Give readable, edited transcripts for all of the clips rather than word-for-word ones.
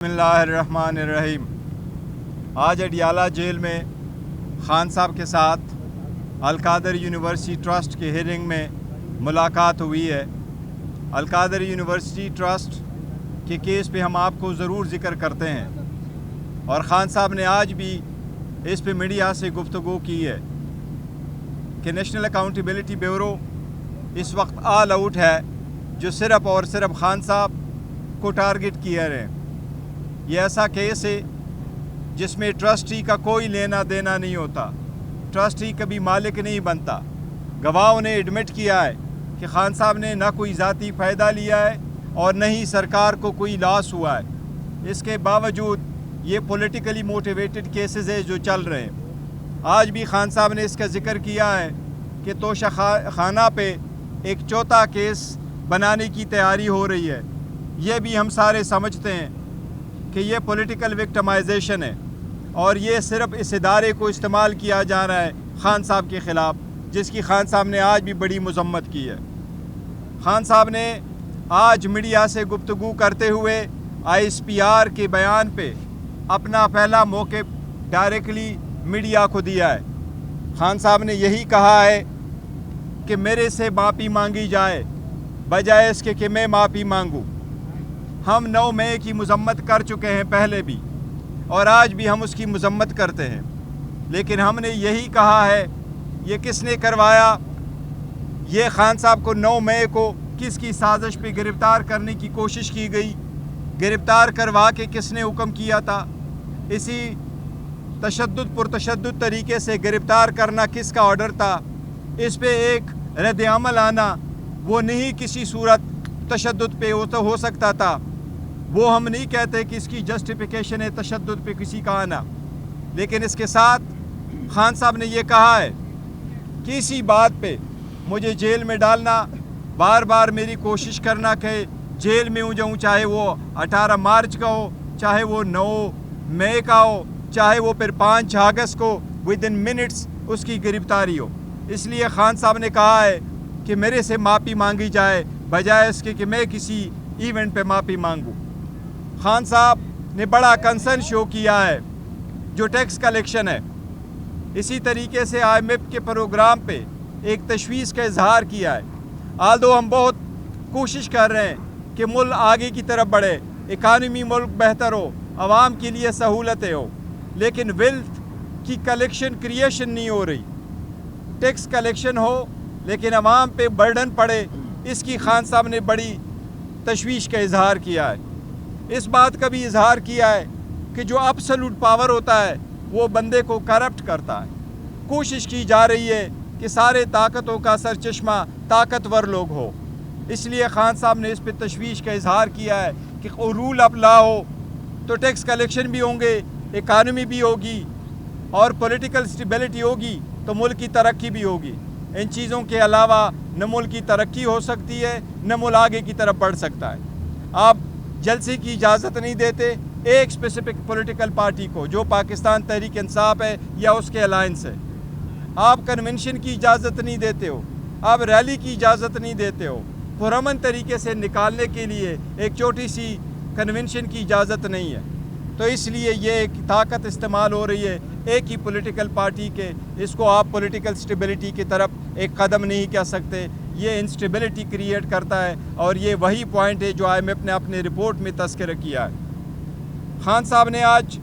बिस्मिल्लाहिर्रहमानिर्रहीम। आज अडियाला जेल में ख़ान साहब के साथ अलकादर यूनिवर्सिटी ट्रस्ट के हियरिंग में मुलाकात हुई है। अलकादर यूनिवर्सिटी ट्रस्ट के केस पे हम आपको ज़रूर ज़िक्र करते हैं और ख़ान साहब ने आज भी इस पे मीडिया से गुफ्तगू की है कि नेशनल अकाउंटेबिलिटी ब्यूरो इस वक्त ऑल आउट है, जो सिर्फ़ और सिर्फ ख़ान साहब को टारगेट किया रहे। ये ऐसा केस है जिसमें ट्रस्टी का कोई लेना देना नहीं होता, ट्रस्टी कभी मालिक नहीं बनता। गवाहों ने एडमिट किया है कि ख़ान साहब ने ना कोई ज़ाती फ़ायदा लिया है और न ही सरकार को कोई लॉस हुआ है। इसके बावजूद ये पॉलिटिकली मोटिवेटेड केसेस है जो चल रहे हैं। आज भी ख़ान साहब ने इसका ज़िक्र किया है कि तोशा खाना पे एक चौथा केस बनाने की तैयारी हो रही है। ये भी हम सारे समझते हैं कि ये पॉलिटिकल विक्टिमाइजेशन है और ये सिर्फ इस इदारे को इस्तेमाल किया जा रहा है ख़ान साहब के ख़िलाफ़, जिसकी ख़ान साहब ने आज भी बड़ी मज़म्मत की है। ख़ान साहब ने आज मीडिया से गुफ्तगू करते हुए ISPR के बयान पे अपना पहला मौक़िफ़ डायरेक्टली मीडिया को दिया है। ख़ान साहब ने यही कहा है कि मेरे से माफ़ी मांगी जाए बजाय इसके कि मैं माफ़ी मांगूँ। हम 9 मई की मज़म्मत कर चुके हैं पहले भी और आज भी हम उसकी मज़म्मत करते हैं, लेकिन हमने यही कहा है ये किसने करवाया, ये ख़ान साहब को 9 मई को किसकी साजिश पे गिरफ़्तार करने की कोशिश की गई, गिरफ़्तार करवा के किसने हुक्म किया था, इसी पुरतशद्दुद तरीके से गिरफ़्तार करना किसका ऑर्डर था, इस पे एक रद्द अमल आना वो नहीं किसी सूरत तशद्दुद पे हो सकता था। वो हम नहीं कहते कि इसकी जस्टिफिकेशन है तशद्दुद पे किसी का आना, लेकिन इसके साथ ख़ान साहब ने ये कहा है कि इसी बात पे मुझे जेल में डालना, बार बार मेरी कोशिश करना कि जेल में जाऊँ, चाहे वो 18 मार्च का हो, चाहे वो 9 मई का हो, चाहे वो फिर 5 अगस्त को विद इन मिनट्स उसकी गिरफ्तारी हो। इसलिए ख़ान साहब ने कहा है कि मेरे से माफ़ी मांगी जाए बजाय इसके कि मैं किसी इवेंट पे माफ़ी मांगूँ। ख़ान साहब ने बड़ा कंसर्न शो किया है जो टैक्स कलेक्शन है। इसी तरीके से IMF के प्रोग्राम पे एक तशवीश का इजहार किया है। आल्दो हम बहुत कोशिश कर रहे हैं कि मुल्क आगे की तरफ बढ़े, इकानमी मुल्क बेहतर हो, आवाम के लिए सहूलतें हो, लेकिन वेल्थ की कलेक्शन क्रिएशन नहीं हो रही। टैक्स कलेक्शन हो लेकिन आवाम पे बर्डन पड़े, इसकी ख़ान साहब ने बड़ी तशवीश का इजहार किया है। इस बात का भी इजहार किया है कि जो एब्सोल्यूट पावर होता है वो बंदे को करप्ट करता है। कोशिश की जा रही है कि सारे ताकतों का सरचश्मा ताकतवर लोग हो। इसलिए ख़ान साहब ने इस पर तशवीश का इजहार किया है कि रूल ऑफ लॉ हो तो टैक्स कलेक्शन भी होंगे, इकानमी भी होगी और पॉलिटिकल स्टेबिलिटी होगी तो मुल्क की तरक्की भी होगी। इन चीज़ों के अलावा न मुल्क की तरक्की हो सकती है न मुल्क आगे की तरफ बढ़ सकता है। आप जलसे की इजाज़त नहीं देते एक स्पेसिफिक पॉलिटिकल पार्टी को जो पाकिस्तान तहरीक इंसाफ है या उसके अलायंस है। आप कन्वेंशन की इजाज़त नहीं देते हो, आप रैली की इजाज़त नहीं देते हो। पुरअमन तरीके से निकालने के लिए एक छोटी सी कन्वेंशन की इजाज़त नहीं है। तो इसलिए ये एक ताकत इस्तेमाल हो रही है एक ही पॉलिटिकल पार्टी के। इसको आप पॉलिटिकल स्टेबिलिटी की तरफ एक कदम नहीं कह सकते, ये इंस्टेबिलिटी क्रिएट करता है और ये वही पॉइंट है जो IMF ने अपने रिपोर्ट में तस्करा किया है। ख़ान साहब ने आज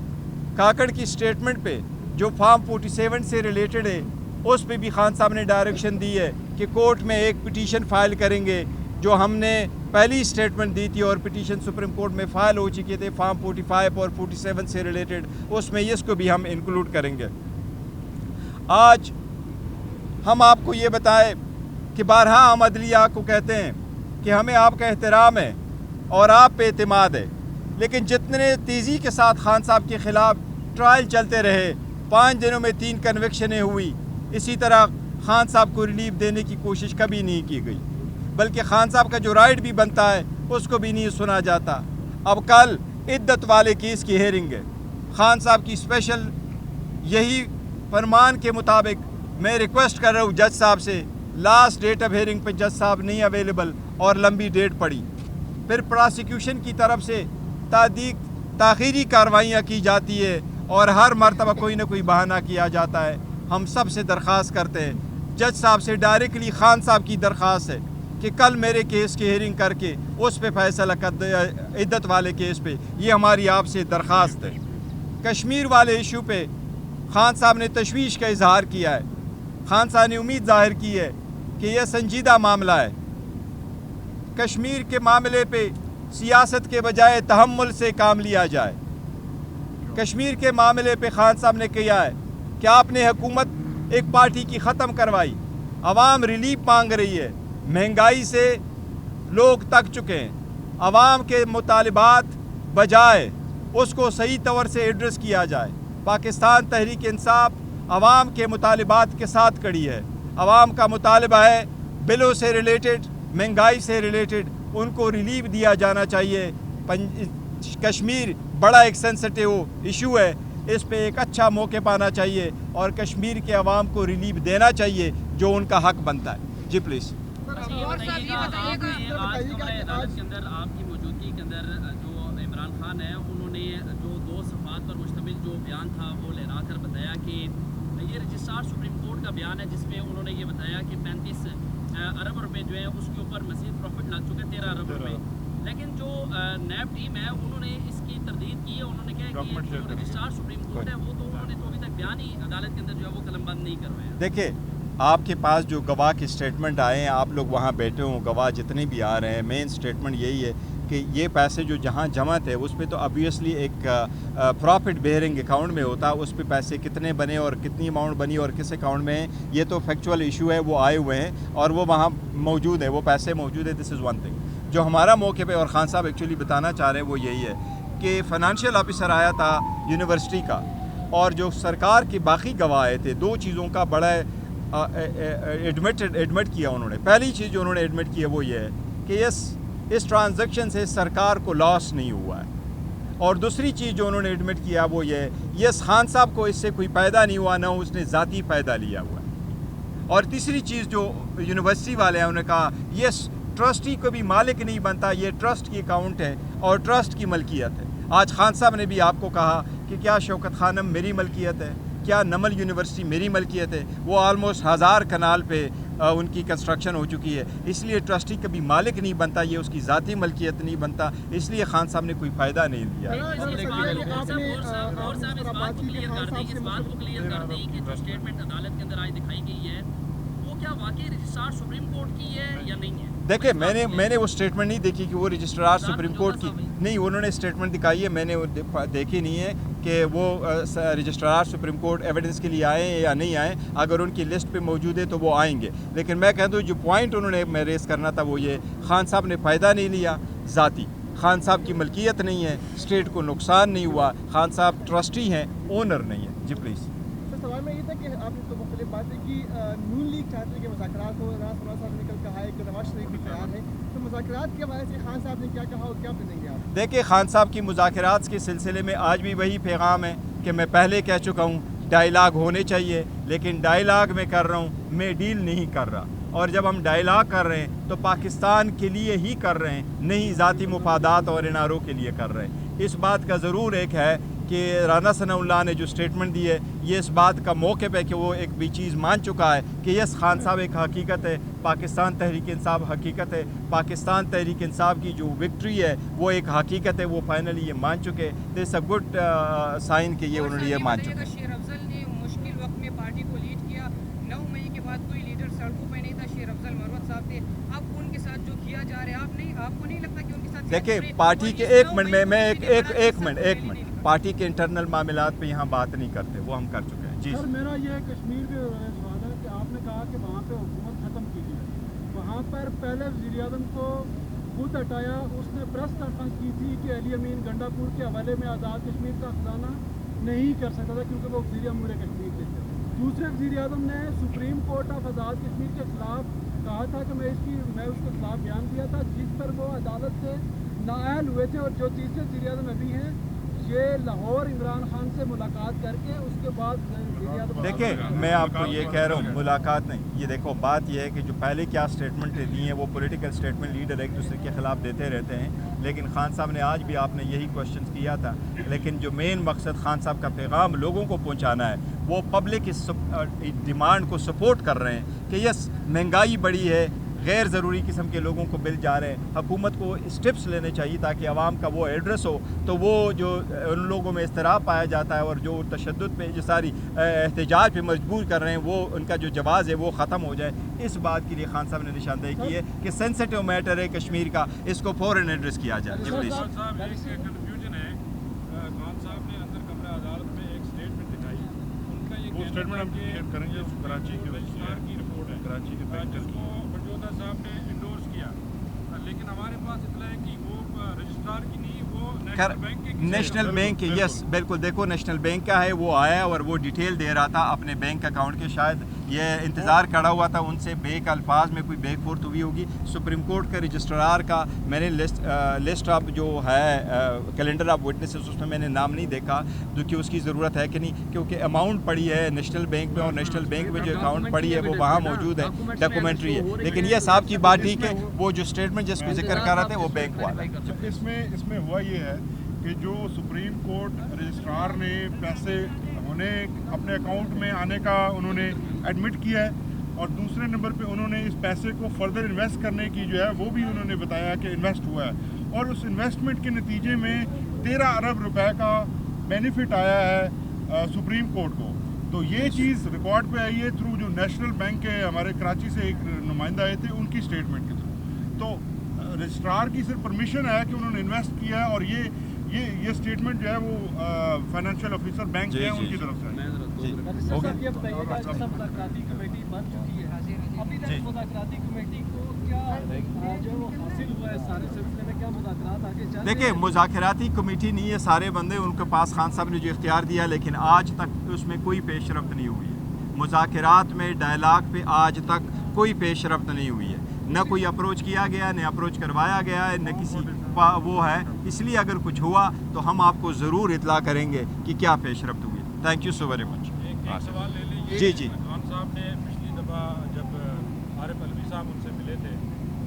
काकड़ की स्टेटमेंट पे जो फॉर्म 47 से रिलेटेड है उस पे भी ख़ान साहब ने डायरेक्शन दी है कि कोर्ट में एक पिटीशन फ़ाइल करेंगे। जो हमने पहली स्टेटमेंट दी थी और पिटीशन सुप्रीम कोर्ट में फ़ाइल हो चुके थे फॉर्म 45 और 47 से रिलेटेड, उसमें इसको भी हम इंक्लूड करेंगे। आज हम आपको ये बताएं कि बारहा हम अदलिया को कहते हैं कि हमें आपका एहतराम है और आप पे एतमाद है, लेकिन जितने तेज़ी के साथ ख़ान साहब के ख़िलाफ़ ट्रायल चलते रहे, 5 दिनों में 3 कन्विक्शनें हुई, इसी तरह ख़ान साहब को रिलीफ देने की कोशिश कभी नहीं की गई, बल्कि ख़ान साहब का जो राइट भी बनता है उसको भी नहीं सुना जाता। अब कल इद्दत वाले केस की हेयरिंग है, ख़ान साहब की स्पेशल यही फरमान के मुताबिक मैं रिक्वेस्ट कर रहा हूँ जज साहब से, लास्ट डेट ऑफ हेयरिंग पे जज साहब नहीं अवेलेबल और लंबी डेट पड़ी। फिर प्रोसिक्यूशन की तरफ से ताख़ीरी कार्रवाइयाँ की जाती है और हर मरतबा कोई ना कोई बहाना किया जाता है। हम सब से दरख्वास्त करते हैं, जज साहब से डायरेक्टली खान साहब की दरख्वास्त है कि कल मेरे केस की हियरिंग करके उस पे फैसला कर, इद्दत वाले केस पे, ये हमारी आपसे दरख्वास्त है। कश्मीर वाले इशू पे खान साहब ने तशवीश का इजहार किया है। खान साहब ने उम्मीद ज़ाहिर की है कि यह संजीदा मामला है। कश्मीर के मामले पे सियासत के बजाय तहम्मुल से काम लिया जाए। कश्मीर के मामले पे खान साहब ने किया है कि आपने हुकूमत एक पार्टी की ख़त्म करवाई, आवाम रिलीफ मांग रही है, महंगाई से लोग तक चुके हैं। आवाम के मुतालिबात बजाय उसको सही तौर से एड्रेस किया जाए। पाकिस्तान तहरीक इंसाफ आवाम के मुतालिबात के साथ खड़ी है। आवाम का मुतालबा है बिलों से रिलेटेड, महंगाई से रिलेटेड उनको रिलीफ दिया जाना चाहिए। कश्मीर बड़ा एक सेंसिटिव इशू है, इस पे एक अच्छा मौके पाना चाहिए और कश्मीर के अवाम को रिलीफ देना चाहिए जो उनका हक बनता है। जी प्लीज़। अदालत के अंदर आपकी मौजूदगी के अंदर जो इमरान खान है उन्होंने जो 2 सफ़ात पर मुश्तमिल जो बयान था वो लहरा कर बताया कि ये रजिस्ट्रार सुप्रीम कोर्ट का बयान है जिसमें उन्होंने ये बताया कि 35 अरब रुपए जो है उसके ऊपर मज़ीद प्रॉफिट लग चुके 13 अरब रुपए। लेकिन जो नैब टीम है उन्होंने इसकी तरदीद की है। उन्होंने कहा कि जो रजिस्ट्रार सुप्रीम कोर्ट है वो तो उन्होंने तो अभी तक बयान ही अदालत के अंदर जो है वो कलमबंद नहीं करवाया। देखिए, आपके पास जो गवाह के स्टेटमेंट आए हैं, आप लोग वहाँ बैठे हों, गवाह जितने भी आ रहे हैं, मेन स्टेटमेंट यही है कि ये पैसे जो जहाँ जमा थे उस पर तो ऑब्वियसली एक प्रॉफिट बेयरिंग अकाउंट में होता है, उस पर पैसे कितने बने और कितनी अमाउंट बनी और किस अकाउंट में है, ये तो फैक्चुअल इशू है, वो आए हुए हैं और वो वहाँ मौजूद है, वो पैसे मौजूद है। दिस इज़ वन थिंग जो हमारा मौके पे और ख़ान साहब एक्चुअली बताना चाह रहे हैं वो यही है कि फ़ाइनेंशियल ऑफिसर आया था यूनिवर्सिटी का और जो सरकार के बाकी गवाह आए थे, 2 चीज़ों का बड़ा एडमिट किया उन्होंने। पहली चीज़ जो उन्होंने एडमिट की है वो ये है कि इस ट्रांजैक्शन से सरकार को लॉस नहीं हुआ है। और दूसरी चीज़ जो उन्होंने एडमिट किया वो ये है, यस खान साहब को इससे कोई फ़ायदा नहीं हुआ, ना उसने ज़ाती फ़ायदा लिया हुआ है। और तीसरी चीज़ जो यूनिवर्सिटी वाले हैं उन्होंने कहा यस ट्रस्टी को भी मालिक नहीं बनता, ये ट्रस्ट की अकाउंट है और ट्रस्ट की मलकियत है। आज खान साहब ने भी आपको कहा कि क्या शौकत खानम मेरी मलकियत है, क्या नमल यूनिवर्सिटी मेरी मलकियत है। वो ऑलमोस्ट 1000 कनाल पे उनकी कंस्ट्रक्शन हो चुकी है, इसलिए ट्रस्टी कभी मालिक नहीं बनता, ये उसकी ज़ाती मलकियत नहीं बनता, इसलिए खान साहब ने कोई फ़ायदा नहीं लिया। देखिए, मैंने वो स्टेटमेंट नहीं देखी कि वो रजिस्ट्रार सुप्रीम कोर्ट की नहीं, उन्होंने स्टेटमेंट दिखाई है, मैंने वो देखी नहीं है कि वो रजिस्ट्रार सुप्रीम कोर्ट एविडेंस के लिए आए हैं या नहीं आए। अगर उनकी लिस्ट पे मौजूद है तो वो आएंगे। लेकिन मैं कहता हूँ जो पॉइंट उन्होंने मैं रेस करना था वो ये, खान साहब ने फ़ायदा नहीं लिया, ज़ाती खान साहब की मलकियत नहीं है, स्टेट को नुकसान नहीं हुआ, खान साहब ट्रस्टी हैं, ओनर नहीं है। जी प्लीज़। सवाल में ये था कि आपने तो मुख्तलिफ बातें की, नून लीग चाहती है कि मुज़ाकरात हो, राज सना साहब ने कल कहा है कि नवाज शरीफ भी तैयार है, तो मुज़ाकरात के हवाले से खान साहब ने क्या कहा और क्या करेंगे आप? देखिए, खान साहब की मुज़ाकरात के सिलसिले में आज भी वही पैगाम है कि मैं पहले कह चुका हूँ, डायलाग होने चाहिए, लेकिन डायलाग में कर रहा हूँ, मैं डील नहीं कर रहा। और जब हम डायलाग कर रहे हैं तो पाकिस्तान के लिए ही कर रहे हैं, नहीं ज़ाती मुफादात और एनआरओ के लिए कर रहे हैं। इस बात का ज़रूर एक है कि राना सनाउल्लाह ने जो स्टेटमेंट दी है, ये इस बात का मौके पे कि वो एक भी चीज़ मान चुका है कि यस खान साहब एक हकीकत है, पाकिस्तान तहरीक इंसाफ हकीकत है, पाकिस्तान तहरीक इंसाफ की जो विक्ट्री है वो एक हकीकत है, वो फाइनली ये मान चुके। दिस अ गुड साइन कि ये उन्होंने ये मान चुके। शेर अफजल ने मुश्किल वक्त में पार्टी को लीड किया, 9 मई के बाद कोई लीडर सड़कों पर नहीं था, शेर अफजल मरवत साहब थे। अब उनके साथ जो किया जा रहा है, आपको नहीं लगता कि उनके साथ? देखिए, पार्टी के एक मिनट पार्टी के इंटरनल मामलात पे यहाँ बात नहीं करते, वो हम कर चुके हैं। जी सर, मेरा ये कश्मीर पे सवाल है कि आपने कहा कि वहाँ पे हुकूमत ख़त्म की गई, वहाँ पर पहले वज़ीर आज़म को खुद हटाया, उसने प्रेस कॉन्फ्रेंस की थी कि अली अमीन गंडापुर के हवाले में आज़ाद कश्मीर का खजाना नहीं कर सकता था क्योंकि वो वज़ीर अमूर कश्मीर थे। दूसरे वज़ीर आज़म ने supreme court of Azad Kashmir के ख़िलाफ़ कहा था कि मैं उसके खिलाफ बयान दिया था, जिस पर वो अदालत से नाअहल हुए थे। और जो तीसरे वज़ीर आज़म अभी हैं کہ لاہور عمران خان سے ملاقات کر کے اس کے بعد دیکھیں میں آپ کو یہ کہہ رہا ہوں ملاقات نہیں. یہ دیکھو بات یہ ہے کہ جو پہلے کیا اسٹیٹمنٹ دی ہیں وہ پولیٹیکل اسٹیٹمنٹ لیڈر ایک دوسرے کے خلاف دیتے رہتے ہیں, لیکن خان صاحب نے آج بھی آپ نے یہی کوشچنس کیا تھا, لیکن جو مین مقصد خان صاحب کا پیغام لوگوں کو پہنچانا ہے وہ پبلک اس ڈیمانڈ کو سپورٹ کر رہے ہیں کہ یس مہنگائی بڑی ہے, غیر ضروری قسم کے لوگوں کو بل جا رہے ہیں, حکومت کو اسٹیپس لینے چاہیے تاکہ عوام کا وہ ایڈریس ہو, تو وہ جو ان لوگوں میں اضطراب پایا جاتا ہے اور جو تشدد پہ جو ساری احتجاج پہ مجبور کر رہے ہیں وہ ان کا جو جواز ہے وہ ختم ہو جائے. اس بات کے لیے خان صاحب نے نشاندہی کی ہے کہ سینسٹیو میٹر ہے کشمیر کا, اس کو فوراً ایڈریس کیا جائے. جی پلیز. صاحب ایک کنفیوژن ہے, خان صاحب نے اندر کمرہ عدالت میں ایک اسٹیٹمنٹ دکھائی, ان کا یہ اسٹیٹمنٹ ہم شیئر کریں گے, کراچی کے رجسٹرار کی رپورٹ ہے کراچی کے بینکر جس کی. کو بنجوتا صاحب نے انڈورس کیا, لیکن ہمارے پاس اطلاع ہے کہ وہ رجسٹرار کی نہیں, وہ نیشنل بینک کے نیشنل بینک کے, یس بالکل. دیکھو نیشنل بینک کا ہے, وہ آیا اور وہ ڈیٹیل دے رہا تھا اپنے بینک اکاؤنٹ کے. شاید یہ انتظار کھڑا ہوا تھا ان سے بیک الفاظ میں کوئی بیک فورت ہوئی ہوگی. سپریم کورٹ کے رجسٹرار کا میں نے لسٹ آف جو ہے کیلنڈر آف وٹنسز اس میں میں نے نام نہیں دیکھا, کیونکہ اس کی ضرورت ہے کہ نہیں, کیونکہ اماؤنٹ پڑی ہے نیشنل بینک میں اور نیشنل بینک میں جو اکاؤنٹ پڑی ہے وہ وہاں موجود ہے, ڈاکومنٹری ہے. لیکن یہ صاحب کی بات ٹھیک ہے, وہ جو اسٹیٹمنٹ جس کو ذکر کر رہے تھے وہ بینک والا ہے. اس میں ہوا یہ ہے کہ جو سپریم کورٹ رجسٹرار نے پیسے انہیں اپنے اکاؤنٹ میں آنے کا انہوں نے ایڈمٹ کیا ہے, اور دوسرے نمبر پہ انہوں نے اس پیسے کو فردر انویسٹ کرنے کی جو ہے وہ بھی انہوں نے بتایا کہ انویسٹ ہوا ہے, اور اس انویسٹمنٹ کے نتیجے میں 13 ارب روپے کا بینیفٹ آیا ہے سپریم کورٹ کو. تو یہ چیز ریکارڈ پہ آئی ہے تھرو جو نیشنل بینک کے ہمارے کراچی سے ایک نمائندہ آئے تھے ان کی اسٹیٹمنٹ کے تھرو. تو رجسٹرار کی صرف پرمیشن ہے کہ انہوں نے انویسٹ کیا ہے, اور یہ اسٹیٹمنٹ جو ہے وہ فائنینشیل آفیسر بینک ہے ان کی طرف سے. یہ بتائیے گا جیسا مذاکراتی کمیٹی بن چکی ہے, ابھی تک مذاکراتی کمیٹی کو کیا جو وہ حاصل ہوا ہے سارے سلسلے میں, کیا مذاکرات آگے چل رہے ہیں؟ دیکھیں مذاکراتی کمیٹی نہیں ہے, سارے بندے ان کے پاس خان صاحب نے جو اختیار دیا, لیکن آج تک اس میں کوئی پیش رفت نہیں ہوئی ہے. مذاکرات میں ڈائلاگ پہ آج تک کوئی پیش رفت نہیں ہوئی ہے, نہ کوئی اپروچ کیا گیا, نہ اپروچ کروایا گیا ہے, نہ کسی وہ ہے. اس لیے اگر کچھ ہوا تو ہم آپ کو ضرور اطلاع کریں گے کہ کیا پیش رفت ہوئی. Thank you so very much. ایک سوال لے لیں. جی جی. خان صاحب نے پچھلی دفعہ جب عارف الوی صاحب ان سے ملے تھے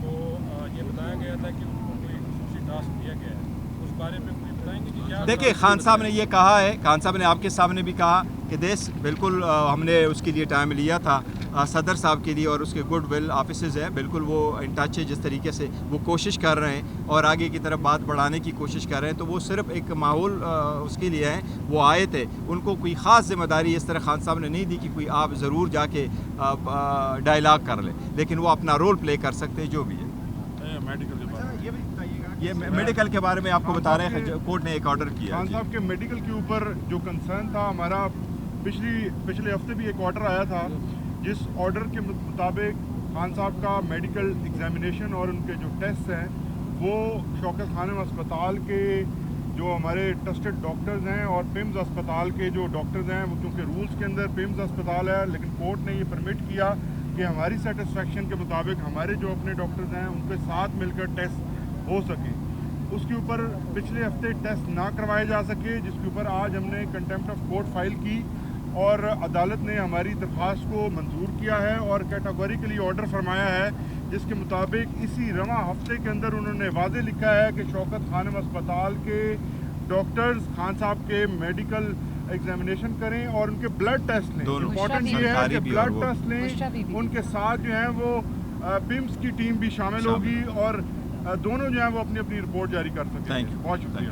تو یہ بتایا گیا تھا کہ ان کو کوئی خصوصی ٹاسک دیا گیا ہے, اس بارے میں کوئی بتائیں گے کہ کیا؟ دیکھیں خان صاحب نے یہ کہا ہے, خان صاحب نے آپ کے سامنے بھی کہا کہ دیس بالکل ہم نے اس کے لیے ٹائم لیا تھا صدر صاحب کے لیے, اور اس کے گڈ ول آفیسز ہیں, بالکل وہ ان ٹچ ہے, جس طریقے سے وہ کوشش کر رہے ہیں اور آگے کی طرف بات بڑھانے کی کوشش کر رہے ہیں. تو وہ صرف ایک ماحول اس کے لیے ہیں, وہ آئے تھے, ان کو کوئی خاص ذمہ داری اس طرح خان صاحب نے نہیں دی کہ کوئی آپ ضرور جا کے ڈائلاگ کر لیں, لیکن وہ اپنا رول پلے کر سکتے جو بھی ہے. میڈیکل کے بارے میں یہ میڈیکل کے بارے میں آپ کو بتا رہے ہیں, کورٹ نے ایک آرڈر کیا. خان صاحب کے میڈیکل کے اوپر جو کنسرن تھا ہمارا, پچھلے ہفتے بھی ایک آرڈر آیا تھا, جس آرڈر کے مطابق خان صاحب کا میڈیکل ایگزامینیشن اور ان کے جو ٹیسٹ ہیں وہ شوکت خانم اسپتال کے جو ہمارے ٹرسٹڈ ڈاکٹرز ہیں اور پیمز اسپتال کے جو ڈاکٹرز ہیں, وہ کیونکہ رولز کے اندر پیمز اسپتال ہے, لیکن کورٹ نے یہ پرمٹ کیا کہ ہماری سیٹسفیکشن کے مطابق ہمارے جو اپنے ڈاکٹرز ہیں ان کے ساتھ مل کر ٹیسٹ ہو سکیں. اس کے اوپر پچھلے ہفتے ٹیسٹ نہ کروائے جا سکے, جس کے اوپر آج ہم نے کنٹیمپٹ آف کورٹ فائل کی, اور عدالت نے ہماری درخواست کو منظور کیا ہے اور کیٹاگوریکلی آرڈر فرمایا ہے, جس کے مطابق اسی رواں ہفتے کے اندر انہوں نے واضح لکھا ہے کہ شوکت خانم اسپتال کے ڈاکٹرز خان صاحب کے میڈیکل ایگزامینیشن کریں اور ان کے بلڈ ٹیسٹ لیں. امپورٹنٹ یہ ہے کہ بلڈ ٹیسٹ لیں, ان کے ساتھ جو ہیں وہ پیمز کی ٹیم بھی شامل ہوگی, اور دونوں جو ہیں وہ اپنی اپنی رپورٹ جاری کر سکیں. Thank you. بہت شکریہ.